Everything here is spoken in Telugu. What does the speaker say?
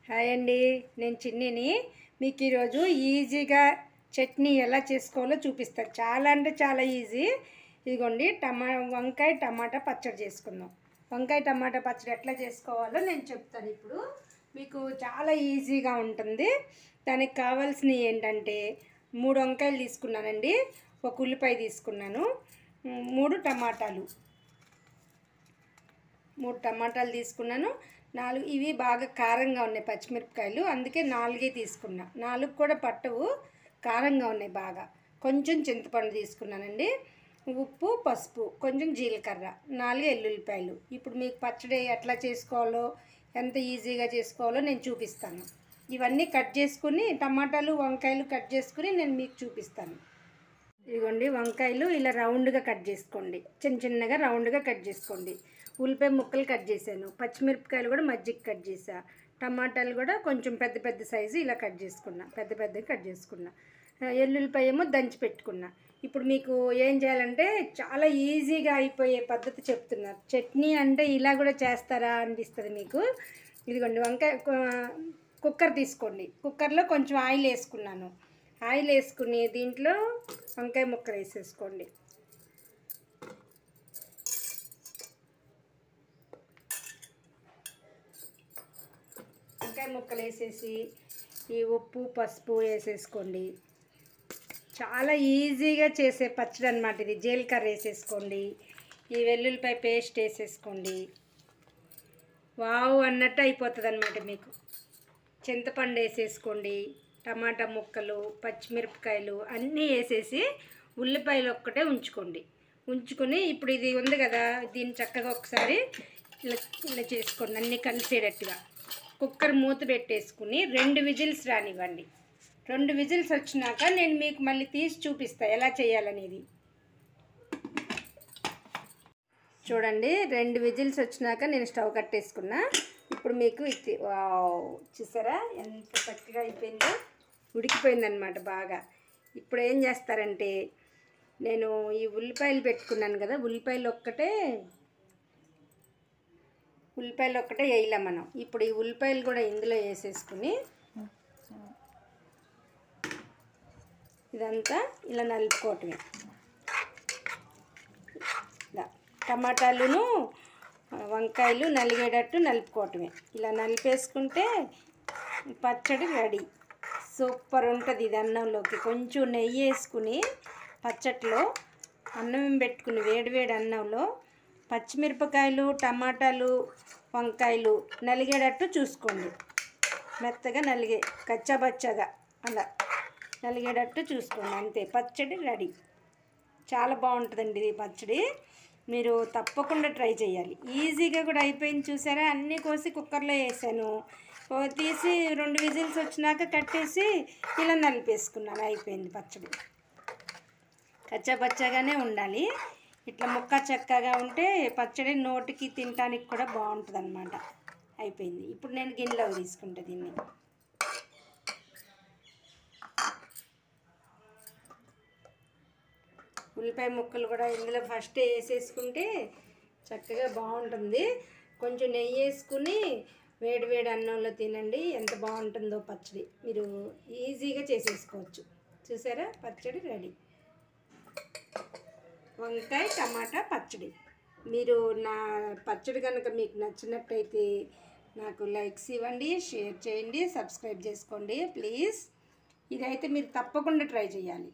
హాయ్ అండి, నేను చిన్నిని. మీకు ఈరోజు ఈజీగా చట్నీ ఎలా చేసుకోవాలో చూపిస్తాను. చాలా అంటే చాలా ఈజీ. ఇదిగోండి, వంకాయ టమాటా పచ్చడి చేసుకుందాం. వంకాయ టమాటా పచ్చడి ఎట్లా చేసుకోవాలో నేను చెప్తాను. ఇప్పుడు మీకు చాలా ఈజీగా ఉంటుంది. దానికి కావాల్సినవి ఏంటంటే 3 వంకాయలు తీసుకున్నానండి, 1 ఉల్లిపాయ తీసుకున్నాను, 3 టమాటాలు తీసుకున్నాను, 4 ఇవి బాగా కారంగా ఉన్నాయి పచ్చిమిరపకాయలు, అందుకే 4 తీసుకున్నా. 4 కూడా పట్టవు, కారంగా ఉన్నాయి బాగా. కొంచెం చింతపండు తీసుకున్నానండి, ఉప్పు, పసుపు, కొంచెం జీలకర్ర, 4 ఎల్లుల్లిపాయలు. ఇప్పుడు మీకు పచ్చడి ఎట్లా చేసుకోవాలో, ఎంత ఈజీగా చేసుకోవాలో నేను చూపిస్తాను. ఇవన్నీ కట్ చేసుకుని, టమాటాలు వంకాయలు కట్ చేసుకుని నేను మీకు చూపిస్తాను. ఇదిగోండి, వంకాయలు ఇలా రౌండ్గా కట్ చేసుకోండి, చిన్న చిన్నగా రౌండ్గా కట్ చేసుకోండి. ఉల్లిపాయ ముక్కలు కట్ చేశాను, పచ్చిమిరపకాయలు కూడా మజ్జిగ కట్ చేసా, టమాటాలు కూడా కొంచెం పెద్ద పెద్ద సైజు ఇలా కట్ చేసుకున్నా, పెద్ద పెద్దగా కట్ చేసుకున్నా. ఎల్లుల్లిపాయ ఏమో దంచి పెట్టుకున్నా. ఇప్పుడు మీకు ఏం చేయాలంటే చాలా ఈజీగా అయిపోయే పద్ధతి చెప్తున్నా. చట్నీ అంటే ఇలా కూడా చేస్తారా అనిపిస్తుంది మీకు. ఇదిగోండి, వంకాయ కుక్కర్ తీసుకోండి. కుక్కర్లో కొంచెం ఆయిల్ వేసుకున్నాను. ఆయిల్ వేసుకుని దీంట్లో వంకాయ ముక్కలు వేసేసుకోండి. వంకాయ ముక్కలు వేసేసి ఈ ఉప్పు పసుపు వేసేసుకోండి. చాలా ఈజీగా చేసే పచ్చడి అన్నమాట ఇది. జీలకర్ర వేసేసుకోండి, ఈ వెల్లుల్లిపాయ పేస్ట్ వేసేసుకోండి. వావ్ అన్నట్టు అయిపోతుంది అన్నమాట మీకు. చింతపండు వేసేసుకోండి, టమాటా ముక్కలు, పచ్చిమిరపకాయలు అన్నీ వేసేసి ఉల్లిపాయలు ఒక్కటే ఉంచుకొని ఇప్పుడు ఇది ఉంది కదా, దీన్ని చక్కగా ఒకసారి ఇలా చేసుకోండి, అన్నీ కలిసేటట్టుగా. కుక్కర్ మూత పెట్టేసుకుని 2 విజిల్స్ రానివ్వండి. 2 విజిల్స్ వచ్చినాక నేను మీకు మళ్ళీ తీసి చూపిస్తాను ఎలా చేయాలనేది. చూడండి, 2 విజిల్స్ వచ్చినాక నేను స్టవ్ కట్టేసుకున్నా. ఇప్పుడు మీకు చూసారా ఎంత చక్కగా అయిపోయిందో, ఉడికిపోయిందనమాట బాగా. ఇప్పుడు ఏం చేస్తారంటే, నేను ఈ ఉల్లిపాయలు పెట్టుకున్నాను కదా, ఉల్లిపాయలు ఒక్కటే వేయాలి మనం. ఇప్పుడు ఈ ఉల్లిపాయలు కూడా ఇందులో వేసేసుకుని ఇదంతా ఇలా నలుపుకోవటమే. టమాటాలును వంకాయలు నలిగేటట్టు నలుపుకోవటమే. ఇలా నలిపేసుకుంటే పచ్చడి రెడీ. సూపర్ ఉంటుంది ఇది. అన్నంలోకి కొంచెం నెయ్యి వేసుకుని పచ్చట్లో అన్నం పెట్టుకుని వేడివేడి అన్నంలో పచ్చిమిరపకాయలు టమాటాలు వంకాయలు నలిగేటట్టు చూసుకోండి. మెత్తగా కచ్చాబచ్చాగా అలా నలిగేటట్టు చూసుకోండి, అంతే. పచ్చడి రెడీ. చాలా బాగుంటుందండి ఇది పచ్చడి. మీరు తప్పకుండా ట్రై చేయాలి. ఈజీగా కూడా అయిపోయింది. చూసారా, అన్నీ కోసి కుక్కర్లో వేసాను, తీసి 2 విజిల్స్ వచ్చినాక కట్టేసి ఇలా నలిపేసుకున్నాను. అయిపోయింది పచ్చడి. కచ్చాబచ్చాగానే ఉండాలి. ఇట్లా ముక్క చక్కగా ఉంటే పచ్చడి నోటికి తినడానికి కూడా బాగుంటుంది అన్నమాట. అయిపోయింది. ఇప్పుడు నేను గిన్నెలో తీసుకుంటా దీన్ని. ఉల్లిపాయ ముక్కలు కూడా ఇందులో ఫస్ట్ వేసేసుకుంటే చక్కగా బాగుంటుంది. కొంచెం నెయ్యి వేసుకుని వేడి అన్నంలో తినండి, ఎంత బాగుంటుందో పచ్చడి. మీరు ఈజీగా చేసేసుకోవచ్చు. చూసారా, పచ్చడి రెడీ. వంకాయ టమాటా పచ్చడి. మీరు నా పచ్చడి కనుక మీకు నచ్చినట్టయితే నాకు లైక్స్ ఇవ్వండి, షేర్ చేయండి, సబ్స్క్రైబ్ చేసుకోండి ప్లీజ్. ఇదైతే మీరు తప్పకుండా ట్రై చేయాలి.